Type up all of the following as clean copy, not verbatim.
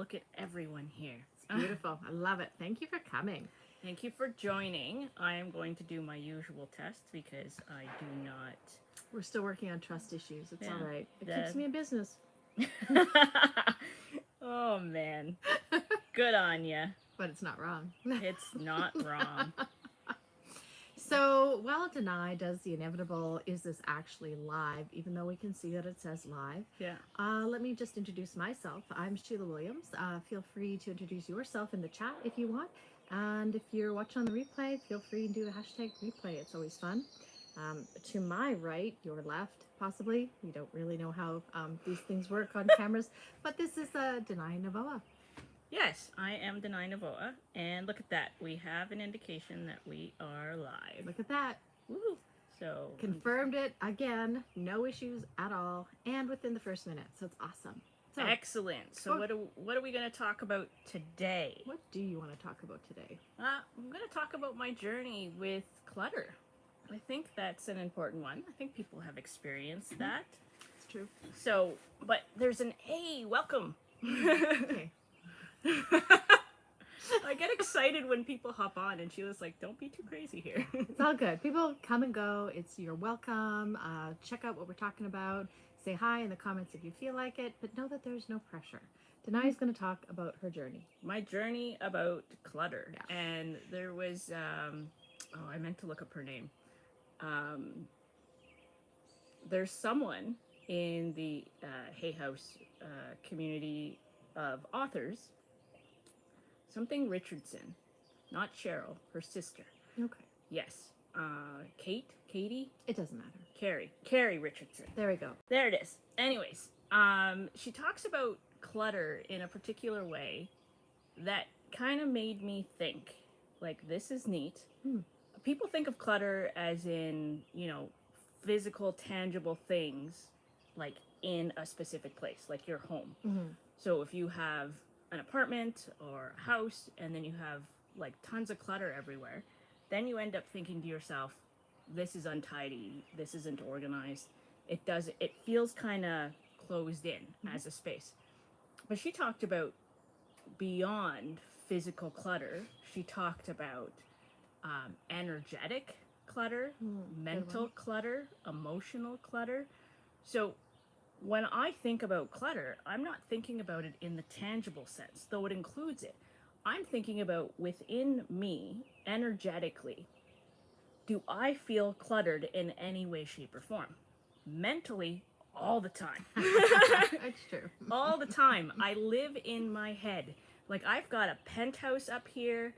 look at everyone here. It's beautiful. I love it. Thank you for coming. Thank you for joining. I am going to do my usual test because I do not. We're still working on trust issues. It's all right. It That- keeps me in business. Oh, man. Good on ya. But it's not wrong. It's not wrong. So while Danay does the inevitable, is this actually live, even though we can see that it says live, Yeah. let me just introduce myself. I'm Sheila Williams. Feel free to introduce yourself in the chat if you want. And if you're watching on the replay, feel free to do the hashtag replay. It's always fun. To my right, your left, possibly. We don't really know how these things work on cameras. But this is Danay Novoa. Yes, I am Danay Novoa, and look at that. We have an indication that we are live. Look at that. Woo! So Confirmed it again. No issues at all. And within the first minute. So it's awesome. So excellent. So what are we going to talk about today? what do you want to talk about today? I'm going to talk about my journey with clutter. I think that's an important one. I think people have experienced that. It's true. So, but there's an A. Welcome. Okay. I get excited when people hop on, and Sheila's like, "Don't be too crazy here." It's all good. People come and go. You're welcome. Check out what we're talking about. Say hi in the comments if you feel like it, but know that there's no pressure. Danay is going to talk about her journey. My journey about clutter. Yeah. And there was, I meant to look up her name. There's someone in the Hay House community of authors, something Richardson, not Cheryl, her sister. Okay. Yes. Katie? It doesn't matter. Carrie Richardson. There we go. There it is. Anyways, she talks about clutter in a particular way that kind of made me think, like, this is neat. People think of clutter as in, physical, tangible things, like in a specific place, like your home. So if you have an apartment or a house and then you have like tons of clutter everywhere, then you end up thinking to yourself, this is untidy, this isn't organized. It feels kind of closed in as a space. But she talked about beyond physical clutter. She talked about energetic clutter, mental clutter, emotional clutter. So when I think about clutter, I'm not thinking about it in the tangible sense, though it includes it. I'm thinking about within me, energetically, do I feel cluttered in any way, shape, or form? Mentally, all the time. It's true. All the time. I live in my head. Like, I've got a penthouse up here,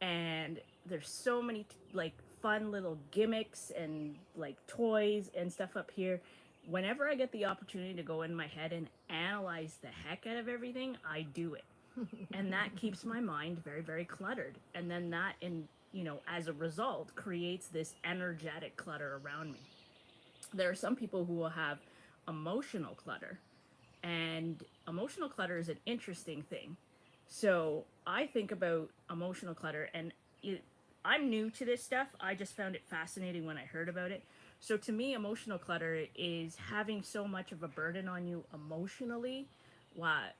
and there's so many like fun little gimmicks and like toys and stuff up here. Whenever I get the opportunity to go in my head and analyze the heck out of everything, I do it. And that keeps my mind very, very cluttered. And then that, as a result, creates this energetic clutter around me. There are some people who will have emotional clutter. And emotional clutter is an interesting thing. So I think about emotional clutter, and I'm new to this stuff. I just found it fascinating when I heard about it. So to me, emotional clutter is having so much of a burden on you emotionally,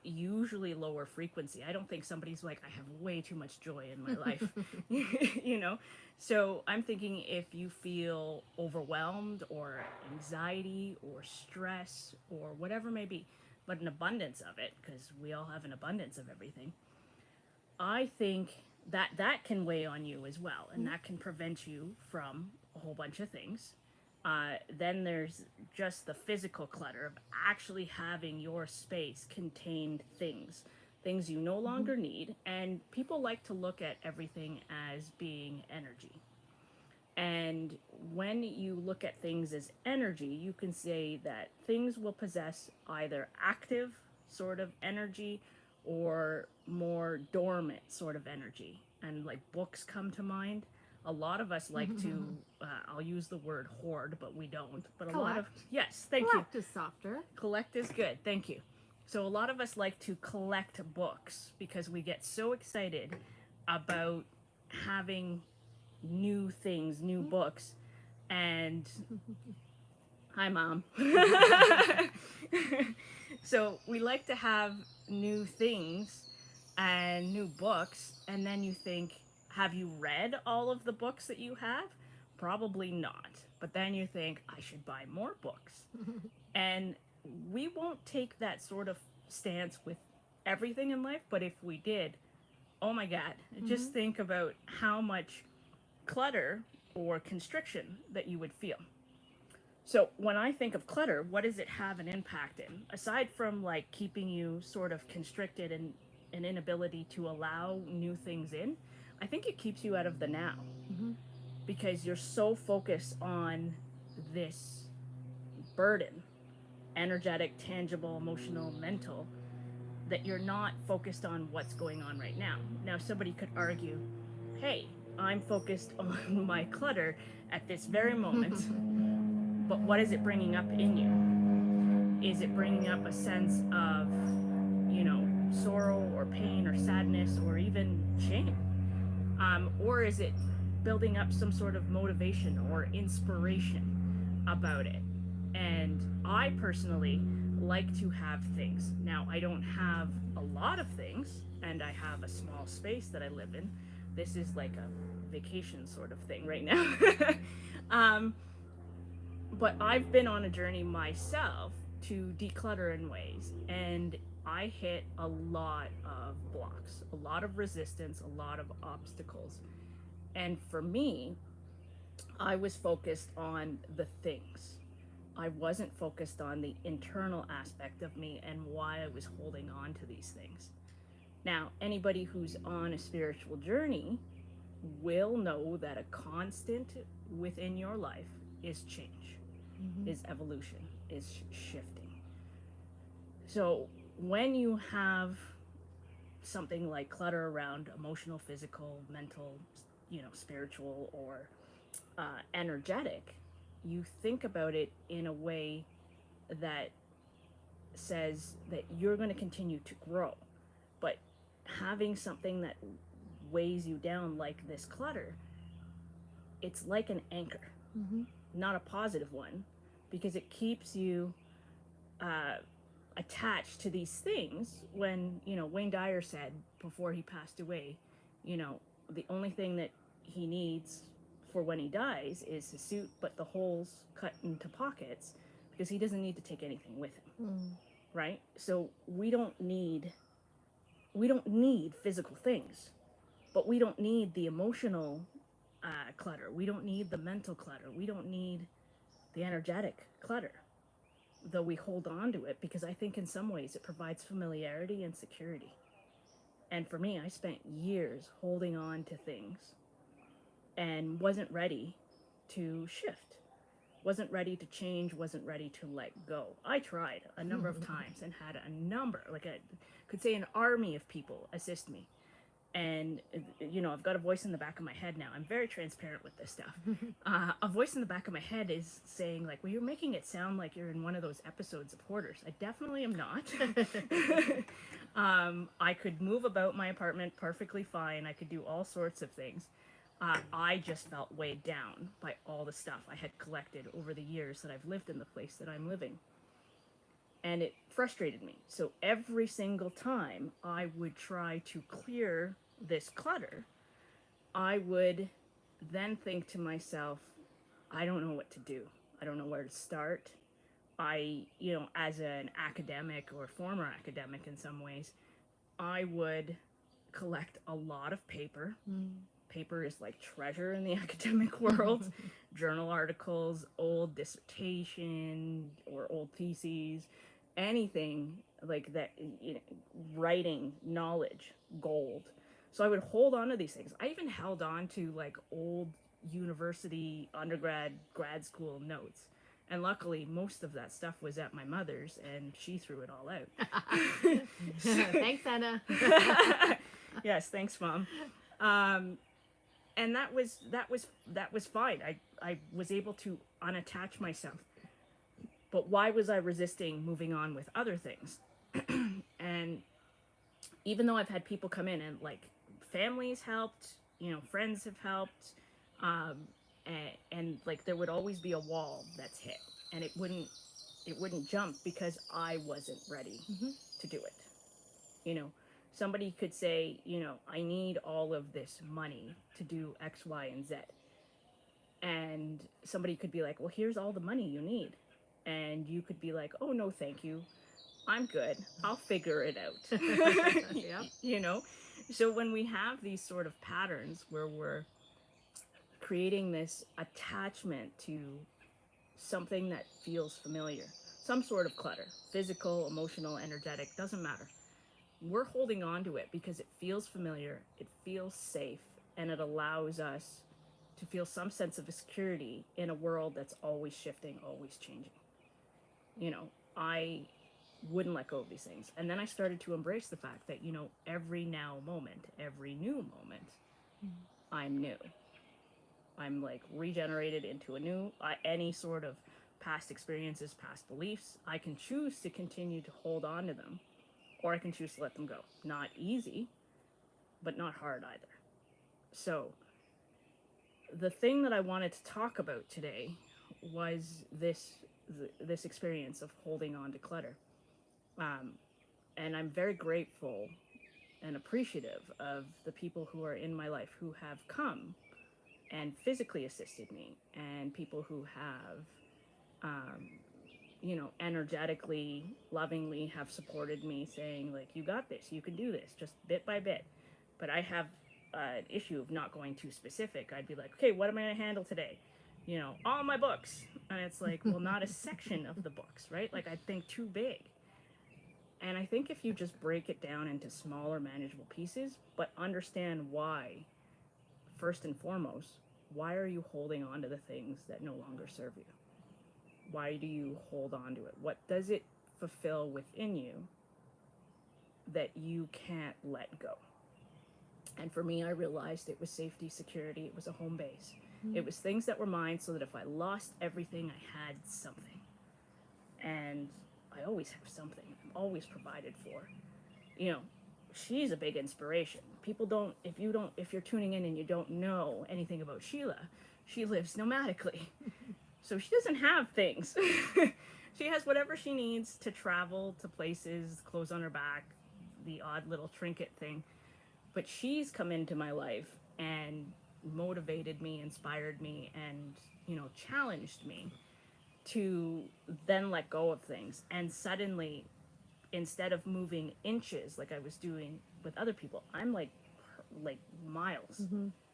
usually lower frequency. I don't think somebody's like, I have way too much joy in my life, So I'm thinking if you feel overwhelmed or anxiety or stress or whatever may be, but an abundance of it, because we all have an abundance of everything, I think that can weigh on you as well, and that can prevent you from a whole bunch of things. Then there's just the physical clutter of actually having your space contain things you no longer need. And people like to look at everything as being energy. And when you look at things as energy, you can say that things will possess either active sort of energy or more dormant sort of energy. And like books come to mind. A lot of us like to, I'll use the word hoard, but we don't. But a lot of, yes, thank you. Collect is softer. Collect is good, thank you. So a lot of us like to collect books because we get so excited about having new things, new books. And hi, Mom. So we like to have new things and new books, and then you think, have you read all of the books that you have? Probably not. But then you think, I should buy more books. And we won't take that sort of stance with everything in life, but if we did, oh my God, just think about how much clutter or constriction that you would feel. So when I think of clutter, what does it have an impact in? Aside from like keeping you sort of constricted and an inability to allow new things in, I think it keeps you out of the now Mm-hmm. because you're so focused on this burden, energetic, tangible, emotional, mental, that you're not focused on what's going on right now. Now, somebody could argue, hey, I'm focused on my clutter at this very moment, but what is it bringing up in you? Is it bringing up a sense of, sorrow or pain or sadness or even shame? Or is it building up some sort of motivation or inspiration about it? And I personally like to have things. Now, I don't have a lot of things, and I have a small space that I live in. This is like a vacation sort of thing right now. um, but I've been on a journey myself to declutter in ways, and I hit a lot of blocks, a lot of resistance, a lot of obstacles. And for me, I was focused on the things. I wasn't focused on the internal aspect of me and why I was holding on to these things. Now, anybody who's on a spiritual journey will know that a constant within your life is change, is evolution, is shifting. So when you have something like clutter around emotional, physical, mental, spiritual, or energetic, you think about it in a way that says that you're going to continue to grow. But having something that weighs you down like this clutter, it's like an anchor, Mm-hmm. not a positive one, because it keeps you uh, attached to these things. When, Wayne Dyer said before he passed away, the only thing that he needs for when he dies is his suit, but the holes cut into pockets, because he doesn't need to take anything with him, Mm. right? So we don't need physical things, but we don't need the emotional clutter. We don't need the mental clutter. We don't need the energetic clutter, though we hold on to it, because I think in some ways it provides familiarity and security. And for me, I spent years holding on to things and wasn't ready to shift, wasn't ready to change, wasn't ready to let go. I tried a number of times and had a number, like I could say an army of people assist me. And, I've got a voice in the back of my head now. I'm very transparent with this stuff. A voice in the back of my head is saying, like, well, you're making it sound like you're in one of those episodes of Hoarders. I definitely am not. I could move about my apartment perfectly fine. I could do all sorts of things. I just felt weighed down by all the stuff I had collected over the years that I've lived in the place that I'm living. And it frustrated me. So every single time I would try to clear this clutter, I would then think to myself, I don't know what to do. I don't know where to start. As an academic or former academic in some ways, I would collect a lot of paper. Mm. Paper is like treasure in the academic world. Journal articles, old dissertation or old theses, anything like that, writing, knowledge, gold. So I would hold on to these things. I even held on to like old university, undergrad, grad school notes. And luckily, most of that stuff was at my mother's, and she threw it all out. Thanks, Anna. Yes, thanks, Mom. And that was fine. I was able to unattach myself. But why was I resisting moving on with other things? And even though I've had people come in and like families helped, friends have helped, um, and like there would always be a wall that's hit, and it wouldn't jump because I wasn't ready Mm-hmm. to do it. You know, Somebody could say, you know, I need all of this money to do X, Y, and Z. And somebody could be like, well, here's all the money you need. And you could be like, oh, no, thank you. I'm good. I'll figure it out. Yep. You know? So when we have these sort of patterns where we're creating this attachment to something that feels familiar, some sort of clutter, physical, emotional, energetic, doesn't matter. We're holding on to it because it feels familiar, it feels safe, and it allows us to feel some sense of security in a world that's always shifting, always changing. You know, I wouldn't let go of these things. And then I started to embrace the fact that, you know, every now moment, every new moment, I'm new. I'm like regenerated into a new, any sort of past experiences, past beliefs. I can choose to continue to hold on to them, or I can choose to let them go. Not easy, but not hard either. So, the thing that I wanted to talk about today was this experience of holding on to clutter. And I'm very grateful and appreciative of the people who are in my life who have come and physically assisted me, and people who have, you know, energetically, lovingly have supported me, saying, like, you got this, you can do this, just bit by bit. But I have an issue of not going too specific. I'd be like, okay, what am I going to handle today? You know, all my books. And it's like, well, not a section of the books, right? Like, I think too big. And I think if you just break it down into smaller, manageable pieces, but understand why, first and foremost, why are you holding on to the things that no longer serve you? Why do you hold on to it? What does it fulfill within you that you can't let go? And for me, I realized it was safety, security, it was a home base. It was things that were mine, so that if I lost everything, I had something. And I always have something. I'm always provided for. You know, she's a big inspiration. People don't, if you're tuning in and you don't know anything about Sheila, she lives nomadically. So she doesn't have things. She has whatever she needs to travel to places, clothes on her back, the odd little trinket thing. But she's come into my life and motivated me, inspired me, and, you know, challenged me to then let go of things. And suddenly, instead of moving inches like I was doing with other people, I'm like miles.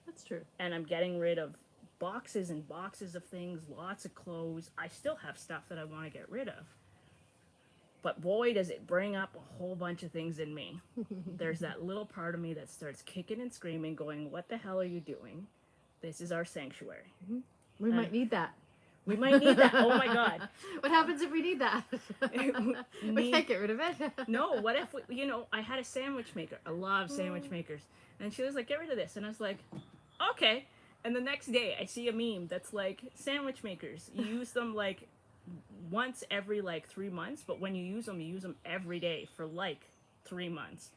That's true. And I'm getting rid of boxes and boxes of things, lots of clothes. I still have stuff that I want to get rid of. But boy, does it bring up a whole bunch of things in me. There's that little part of me that starts kicking and screaming, going, what the hell are you doing? This is our sanctuary. We might need that. We might need that. Oh my God. What happens if we need that? We can't get rid of it. No, what if, you know, I had a sandwich maker. I love sandwich makers. And she was like, get rid of this. And I was like, okay. And the next day I see a meme that's like, sandwich makers, you use them like once every like 3 months, but when you use them every day for like 3 months.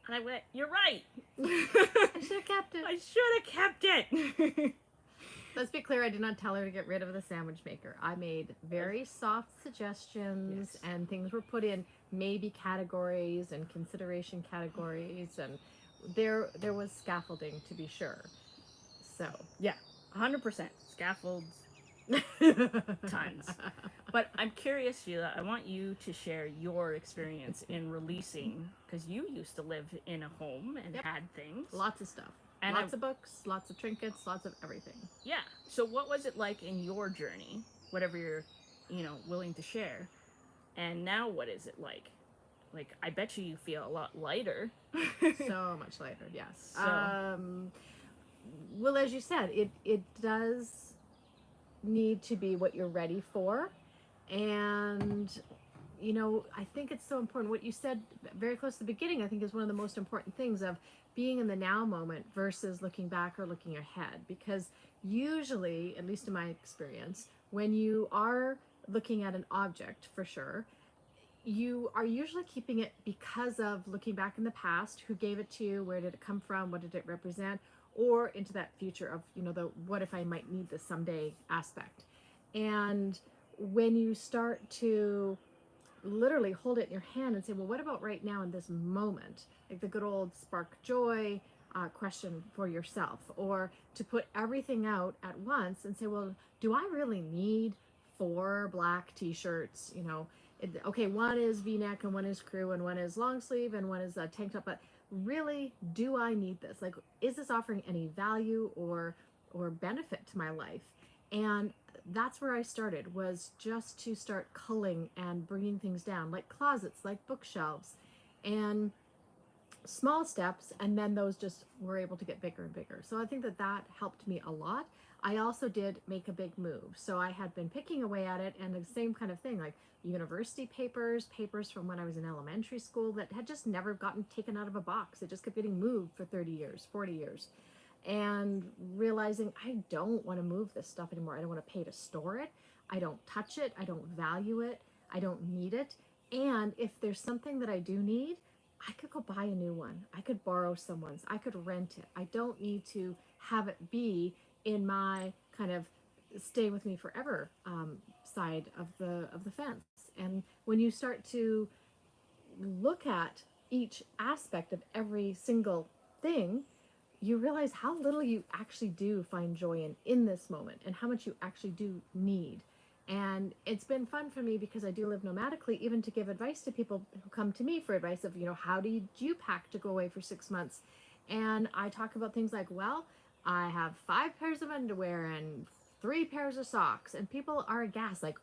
And I went, you're right. I should have kept it. I should have kept it. Let's be clear, I did not tell her to get rid of the sandwich maker. I made very soft suggestions, and things were put in maybe categories and consideration categories, and there was scaffolding, to be sure. So Yeah, 100%. Scaffolds, tons. But I'm curious, Sheila, I want you to share your experience in releasing, because you used to live in a home and had things. Lots of stuff. And lots of books, lots of trinkets, lots of everything. Yeah. So what was it like in your journey, whatever you're, you know, willing to share? And now what is it like? Like, I bet you feel a lot lighter. So much lighter, yes. So. Well, as you said, it does need to be what you're ready for. And, you know, I think it's so important. What you said very close to the beginning, I think, is one of the most important things of being in the now moment versus looking back or looking ahead. Because usually, at least in my experience, when you are looking at an object, for sure, you are usually keeping it because of looking back in the past. Who gave it to you? Where did it come from? What did it represent? Or into that future of, you know, the what if I might need this someday aspect. And when you start to literally hold it in your hand and say, well, what about right now in this moment? Like the good old spark joy question for yourself, or to put everything out at once and say, well, do I really need 4 black t-shirts? Okay, one is v-neck and one is crew and one is long sleeve and one is a tank top, but really, do I need this? Like, is this offering any value or benefit to my life? And that's where I started, was just to start culling and bringing things down, like closets, like bookshelves, and small steps, and then those just were able to get bigger and bigger. So I think that helped me a lot. I also did make a big move. So I had been picking away at it, and the same kind of thing, like university papers from when I was in elementary school that had just never gotten taken out of a box. It just kept getting moved for 30 years, 40 years. And realizing I don't want to move this stuff anymore. I don't want to pay to store it. I don't touch it. I don't value it. I don't need it. And if there's something that I do need, I could go buy a new one. I could borrow someone's. I could rent it. I don't need to have it be in my kind of stay with me forever side of the fence. And when you start to look at each aspect of every single thing, you realize how little you actually do find joy in this moment, and how much you actually do need. And it's been fun for me because I do live nomadically, even to give advice to people who come to me for advice of, how did you pack to go away for 6 months? And I talk about things like, well, I have 5 pairs of underwear and 3 pairs of socks. And people are aghast, like,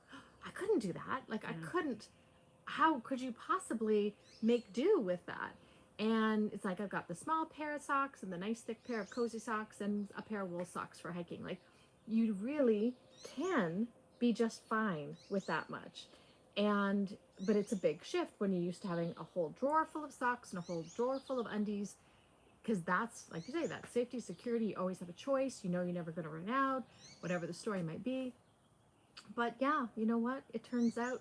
I couldn't do that. Like, I couldn't. How could you possibly make do with that? And it's like, I've got the small pair of socks and the nice thick pair of cozy socks and a pair of wool socks for hiking. Like, you really can be just fine with that much. But it's a big shift when you're used to having a whole drawer full of socks and a whole drawer full of undies, because that's, like you say, that safety, security. You always have a choice. You're never going to run out, whatever the story might be. But yeah, you know what? It turns out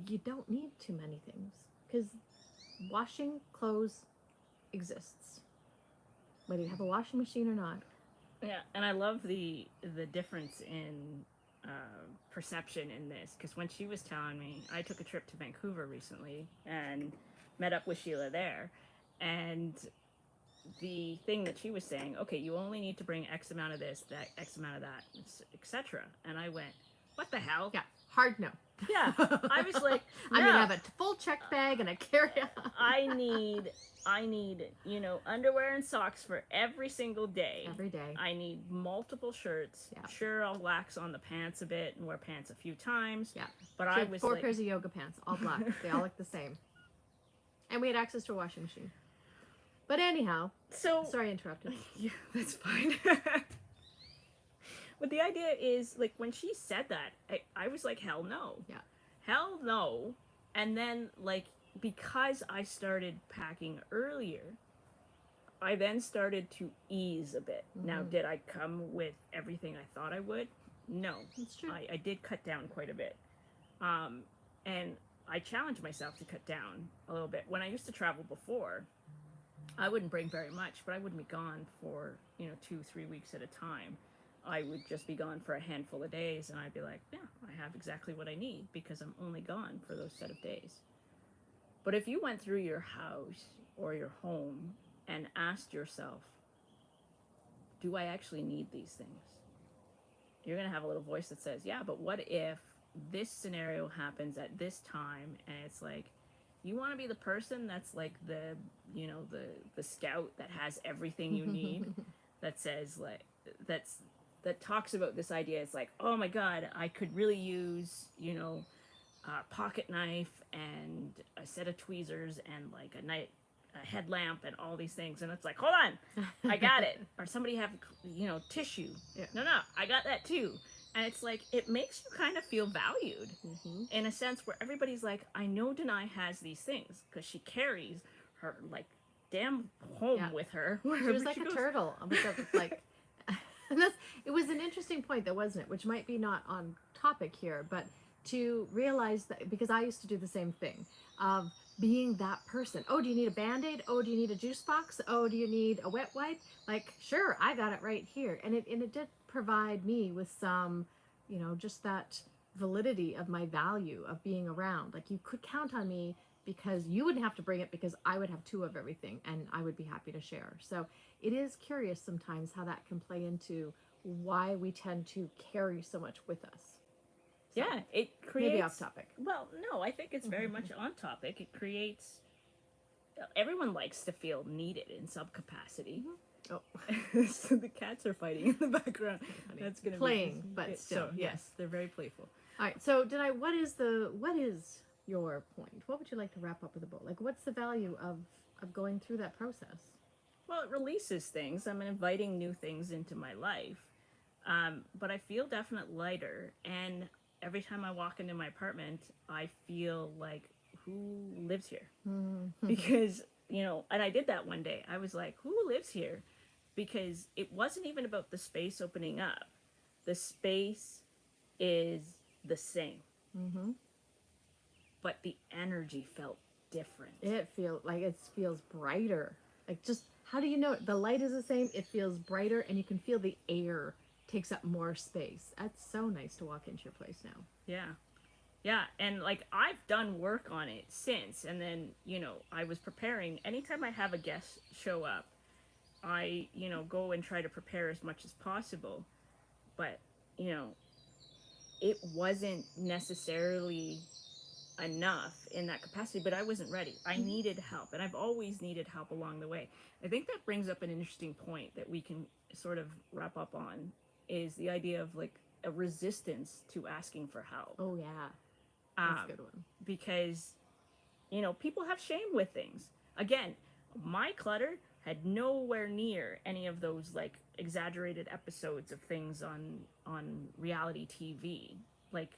you don't need too many things, because washing clothes exists, whether you have a washing machine or not. Yeah, and I love the difference in perception in this, because when she was telling me, I took a trip to Vancouver recently and met up with Sheila there, and the thing that she was saying, okay, you only need to bring X amount of this, that X amount of that, etc. And I went, what the hell? Yeah, hard no. Yeah, I was like, no. I mean, I have a full check bag and a carry-on. I need, underwear and socks for every single day. Every day. I need multiple shirts. Yeah. Sure, I'll wax on the pants a bit and wear pants a few times. Yeah. But She I had was 4 like, pairs of yoga pants, all black. They all look the same. And we had access to a washing machine. But anyhow, so sorry I interrupted. Yeah, that's fine. But the idea is, like, when she said that, I was like, hell no. Yeah. Hell no. And then, like, because I started packing earlier, I then started to ease a bit. Mm-hmm. Now, did I come with everything I thought I would? No. That's true. I did cut down quite a bit. And I challenged myself to cut down a little bit. When I used to travel before, I wouldn't bring very much, but I wouldn't be gone for, 2-3 weeks at a time. I would just be gone for a handful of days, and I'd be like, yeah, I have exactly what I need because I'm only gone for those set of days. But if you went through your house or your home and asked yourself, do I actually need these things? You're going to have a little voice that says, yeah, but what if this scenario happens at this time? And it's like, you want to be the person that's like the scout that has everything you need, that says, like, that talks about this idea. It's like, oh my God, I could really use, a pocket knife and a set of tweezers and like a headlamp and all these things. And it's like, hold on, I got it. Or somebody have, tissue. Yeah. No, I got that too. And it's like, it makes you kind of feel valued in a sense where everybody's like, I know Danay has these things because she carries her like damn home with her. She was like a turtle. Like, and it was an interesting point though, wasn't it? Which might be not on topic here, but to realize that, because I used to do the same thing of being that person. Oh, do you need a Band-Aid? Oh, do you need a juice box? Oh, do you need a wet wipe? Like, sure, I got it right here. And it did provide me with some, just that validity of my value of being around. Like, you could count on me because you wouldn't have to bring it, because I would have two of everything and I would be happy to share. So it is curious sometimes how that can play into why we tend to carry so much with us. So, Yeah, it creates. maybe off topic. Well, no, I think it's very much on topic. It creates. Everyone likes to feel needed in some capacity. Oh, So the cats are fighting in the background. That's gonna playing, be but still, so, yes, they're very playful. All right. So, Danay, what is your point? What would you like to wrap up with a bow? Like, what's the value of going through that process? Well, it releases things. I'm inviting new things into my life, but I feel definitely lighter. And every time I walk into my apartment, I feel like, who lives here? Because, and I did that one day. I was like, who lives here? Because it wasn't even about the space opening up. The space is the same, but the energy felt different. It feels brighter. Like, just how do you know it? The light is the same? It feels brighter, and you can feel the air takes up more space. That's so nice to walk into your place now. Yeah, and like, I've done work on it since, and then, I was preparing. Anytime I have a guest show up, I, go and try to prepare as much as possible. But, it wasn't necessarily enough in that capacity, but I wasn't ready. I needed help, and I've always needed help along the way. I think that brings up an interesting point that we can sort of wrap up on, is the idea of like a resistance to asking for help. Oh, yeah. That's a good one. Because, people have shame with things. Again, my clutter had nowhere near any of those like exaggerated episodes of things on reality TV. Like,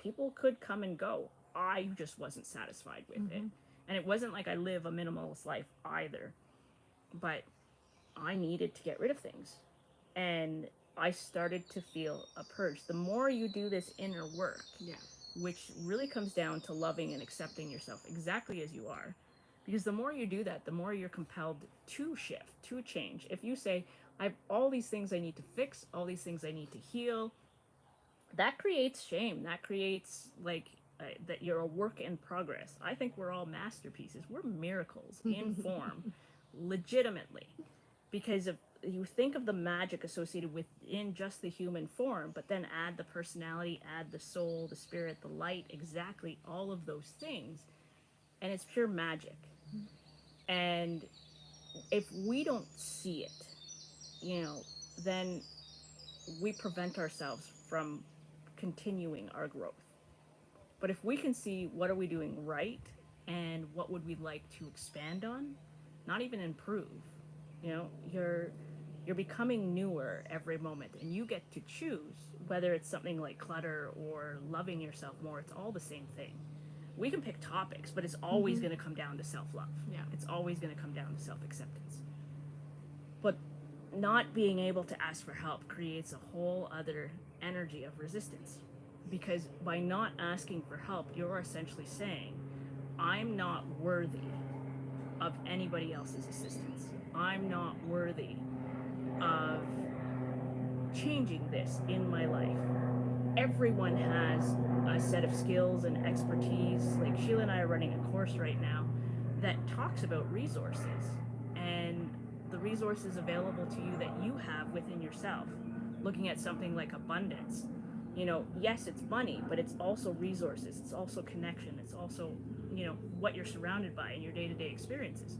people could come and go. I just wasn't satisfied with it. And it wasn't like I live a minimalist life either. But I needed to get rid of things. And I started to feel a purge. The more you do this inner work, which really comes down to loving and accepting yourself exactly as you are, because the more you do that, the more you're compelled to shift, to change. If you say, I have all these things I need to fix, all these things I need to heal, that creates shame. That creates like that you're a work in progress. I think we're all masterpieces. We're miracles in form, legitimately, because of, you think of the magic associated within just the human form, but then add the personality, add the soul, the spirit, the light, exactly all of those things, and it's pure magic. And if we don't see it, then we prevent ourselves from continuing our growth. But if we can see what are we doing right and what would we like to expand on, not even improve, you're becoming newer every moment, and you get to choose whether it's something like clutter or loving yourself more. It's all the same thing. We can pick topics, but it's always going to come down to self-love. Yeah. It's always going to come down to self-acceptance. But not being able to ask for help creates a whole other energy of resistance. Because by not asking for help, you're essentially saying, I'm not worthy of anybody else's assistance. I'm not worthy of changing this in my life. Everyone has a set of skills and expertise. Like, Sheila and I are running a course right now that talks about resources and the resources available to you that you have within yourself. Looking at something like abundance, yes, it's money, but it's also resources. It's also connection. It's also, what you're surrounded by in your day-to-day experiences.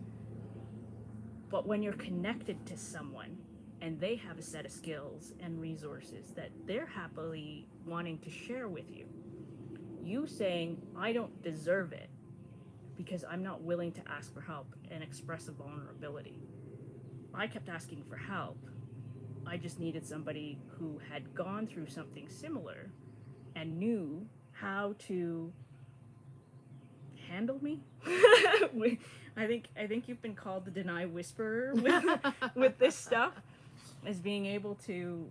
But when you're connected to someone and they have a set of skills and resources that they're happily wanting to share with you, you saying, I don't deserve it because I'm not willing to ask for help and express a vulnerability. I kept asking for help. I just needed somebody who had gone through something similar and knew how to handle me. I think you've been called the Danay Whisperer with this stuff, as being able to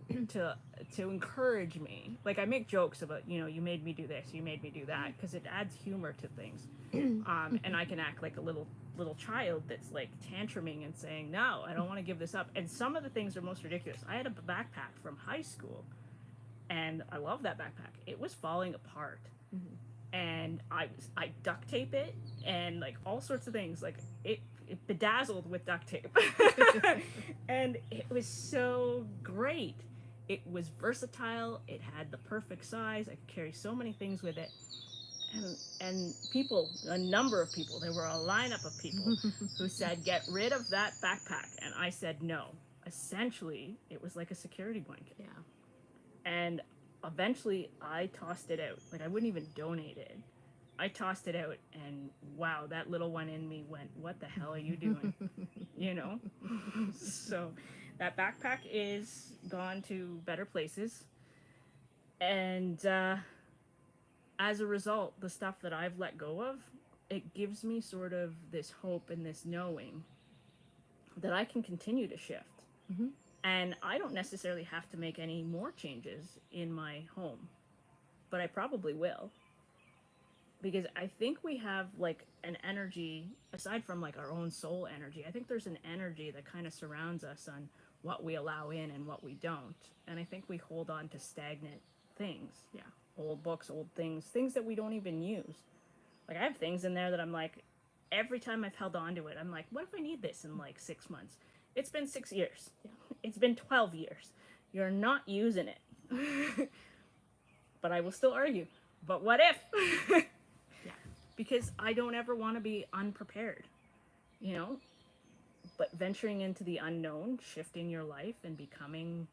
encourage me. Like, I make jokes about, you made me do this, you made me do that, because it adds humor to things. And I can act like a little child that's like tantruming and saying, no, I don't want to give this up. And some of the things are most ridiculous. I had a backpack from high school and I love that backpack. It was falling apart, Mhm. and I duct tape it and like all sorts of things. Like it bedazzled with duct tape, and it was so great. It was versatile. It had the perfect size. I could carry so many things with it. And people, a number of people, there were a lineup of people who said, get rid of that backpack. And I said, no. Essentially, it was like a security blanket. Yeah. And eventually, I tossed it out. Like, I wouldn't even donate it. I tossed it out, and wow, that little one in me went, what the hell are you doing? You know? So, that backpack is gone to better places. And, as a result, the stuff that I've let go of, it gives me sort of this hope and this knowing that I can continue to shift. Mhm. And I don't necessarily have to make any more changes in my home, but I probably will. Because I think we have like an energy, aside from like our own soul energy, I think there's an energy that kind of surrounds us on what we allow in and what we don't. And I think we hold on to stagnant things. Yeah. Old books, old things, things that we don't even use. Like I have things in there that I'm like, every time I've held on to it, I'm like, what if I need this in like 6 months? It's been 6 years. Yeah. It's been 12 years. You're not using it. But I will still argue. But what if? Yeah. Because I don't ever want to be unprepared, you know? But venturing into the unknown, shifting your life and becoming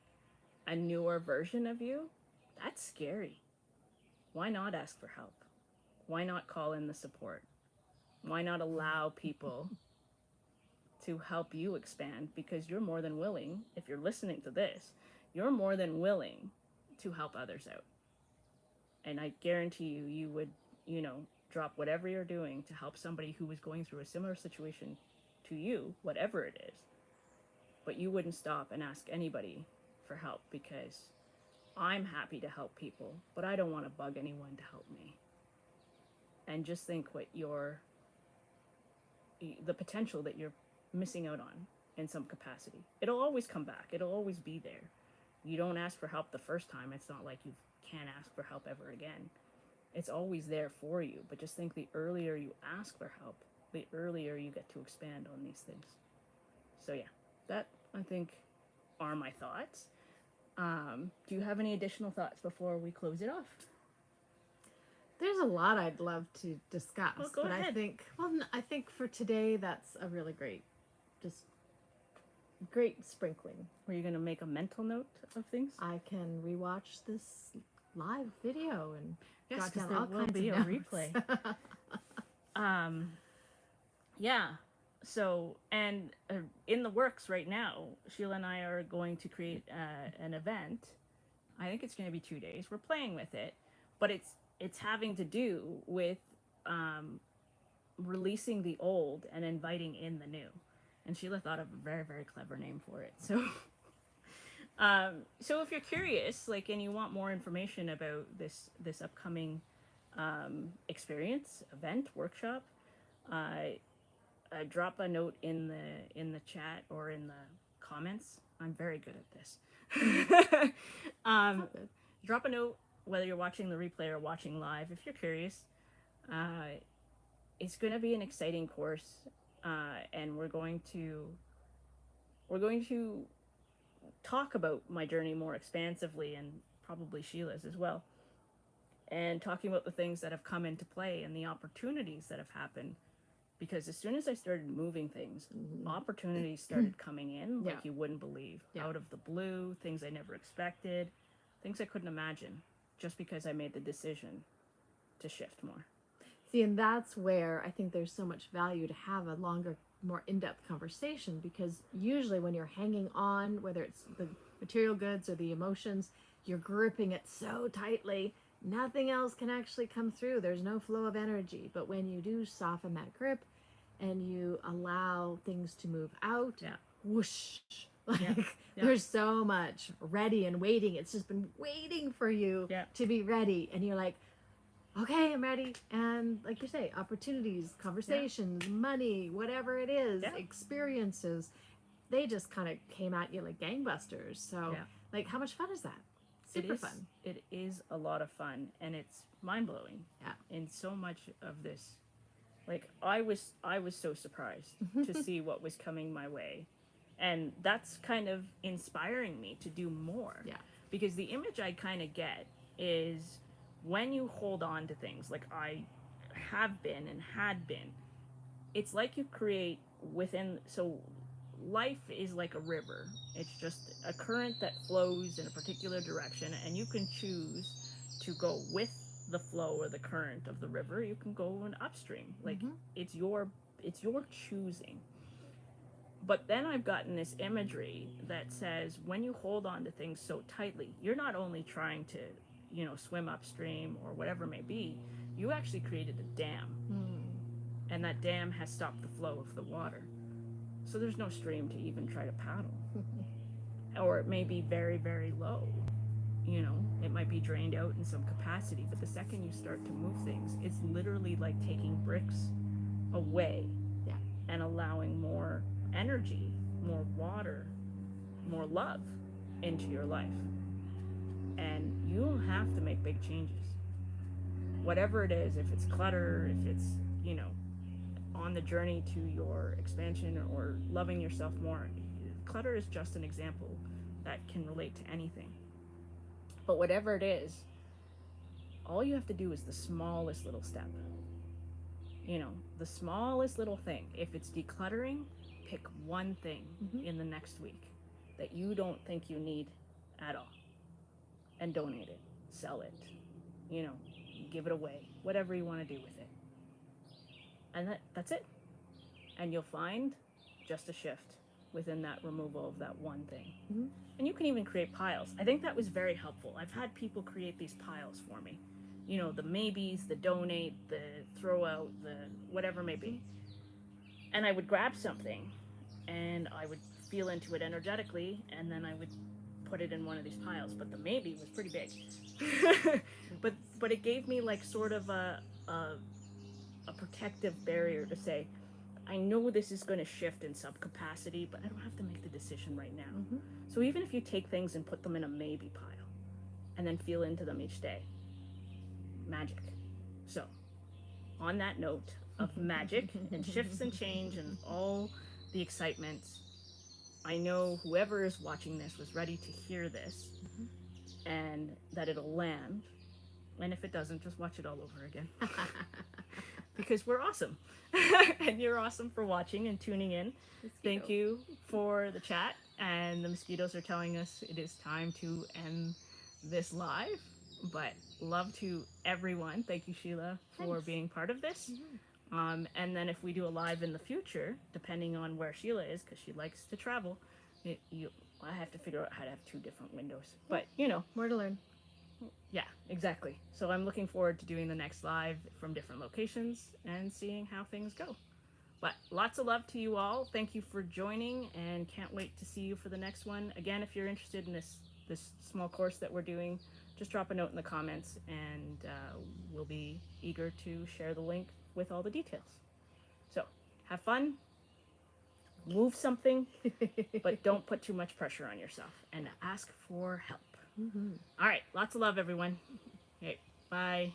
a newer version of you, that's scary. Why not ask for help? Why not call in the support? Why not allow people to help you expand? Because you're more than willing, if you're listening to this, you're more than willing to help others out. And I guarantee you, you would, you know, drop whatever you're doing to help somebody who was going through a similar situation to you, whatever it is. But you wouldn't stop and ask anybody for help because I'm happy to help people, but I don't want to bug anyone to help me. And just think what the potential that you're missing out on in some capacity. It'll always come back. It'll always be there. You don't ask for help the first time. It's not like you can't ask for help ever again. It's always there for you. But just think the earlier you ask for help, the earlier you get to expand on these things. So yeah, that I think are my thoughts. Do you have any additional thoughts before we close it off? There's a lot I'd love to discuss, Well, go but ahead. I think for today that's a really just great sprinkling. Were you going to make a mental note of things? I can rewatch this live video and Yes, jot because down there all will kinds be a of notes. replay. Yeah. So, and in the works right now, Sheila and I are going to create an event. I think it's going to be 2 days. We're playing with it, but it's having to do with releasing the old and inviting in the new. And Sheila thought of a very, very clever name for it. So, so if you're curious, like, and you want more information about this upcoming experience, event, workshop, drop a note in the chat or in the comments. I'm very good at this. Drop a note whether you're watching the replay or watching live. If you're curious, it's going to be an exciting course, and we're going to talk about my journey more expansively, and probably Sheila's as well, and talking about the things that have come into play and the opportunities that have happened. Because as soon as I started moving things, opportunities started coming in like you wouldn't believe. Out of the blue, things I never expected, things I couldn't imagine, just because I made the decision to shift more. See, and that's where I think there's so much value to have a longer, more in-depth conversation, because usually when you're hanging on, whether it's the material goods or the emotions, you're gripping it so tightly, nothing else can actually come through. There's no flow of energy. But when you do soften that grip and you allow things to move out, whoosh, there's so much ready and waiting. It's just been waiting for you to be ready. And you're like, okay, I'm ready. And like you say, opportunities, conversations, money, whatever it is, experiences, they just kind of came at you like gangbusters. So like, how much fun is that? super fun. It is a lot of fun, and it's mind blowing. Yeah. In so much of this, like I was so surprised to see what was coming my way, and that's kind of inspiring me to do more. Yeah. Because the image I kind of get is when you hold on to things, like I have been and had been, it's like you create within. So life is like a river. It's just a current that flows in a particular direction, and you can choose to go with the flow or the current of the river. You can go an upstream. Like it's your choosing. But then I've gotten this imagery that says when you hold on to things so tightly, you're not only trying to, swim upstream or whatever it may be, you actually created a dam. And that dam has stopped the flow of the water. So there's no stream to even try to paddle. Or it may be very, very low. It might be drained out in some capacity, but the second you start to move things, it's literally like taking bricks away. Yeah. And allowing more energy, more water, more love into your life. And you don't have to make big changes. Whatever it is, if it's clutter, if it's, on the journey to your expansion or loving yourself more, clutter is just an example that can relate to anything. But whatever it is, all you have to do is the smallest little step. The smallest little thing. If it's decluttering, pick one thing in the next week that you don't think you need at all and donate it, sell it, give it away, whatever you want to do with it. And that's it. And you'll find just a shift within that removal of that one thing. And you can even create piles. I think that was very helpful. I've had people create these piles for me. The maybes, the donate, the throw out, the whatever may be. And I would grab something and I would feel into it energetically, and then I would put it in one of these piles. But the maybe was pretty big. but it gave me like sort of a protective barrier to say, I know this is going to shift in some capacity, but I don't have to make the decision right now. So even if you take things and put them in a maybe pile and then feel into them each day, magic. So on that note of magic and shifts and change and all the excitement, I know whoever is watching this was ready to hear this and that it'll land. And if it doesn't, just watch it all over again. Because we're awesome. And you're awesome for watching and tuning in. Thank you for the chat. And the mosquitoes are telling us it is time to end this live. But love to everyone. Thank you, Sheila, for being part of this. And then if we do a live in the future, depending on where Sheila is, because she likes to travel, I have to figure out how to have 2 different windows. But, more to learn. Yeah, exactly. So I'm looking forward to doing the next live from different locations and seeing how things go. But lots of love to you all. Thank you for joining, and can't wait to see you for the next one. Again, if you're interested in this small course that we're doing, just drop a note in the comments, and we'll be eager to share the link with all the details. So have fun, move something, but don't put too much pressure on yourself, and ask for help. All right, lots of love, everyone. Okay, bye.